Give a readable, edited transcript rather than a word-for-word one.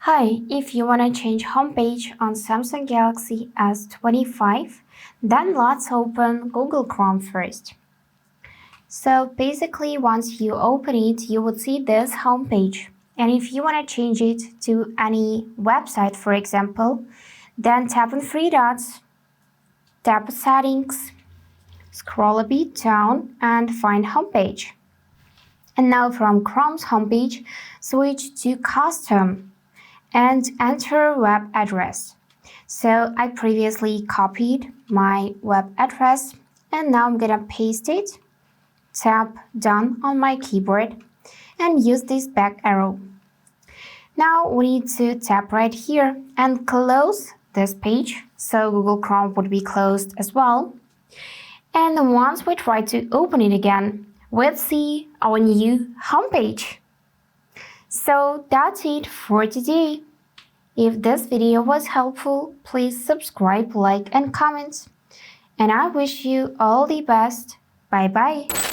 Hi, if you want to change homepage on Samsung Galaxy S25, then let's open Google Chrome first. So basically, once you open it, you would see this homepage. And if you want to change it to any website, for example, then tap on three dots, tap Settings, scroll a bit down and find Homepage. And now from Chrome's homepage, switch to Custom and enter web address. So I previously copied my web address and now I'm gonna paste it. Tap Done on my keyboard and use this back arrow. Now we need to tap right here and close this page, so Google Chrome would be closed as well. And once we try to open it again, we'll see our new homepage. So that's it for today. If this video was helpful, please subscribe, like, and comment. And I wish you all the best. Bye bye.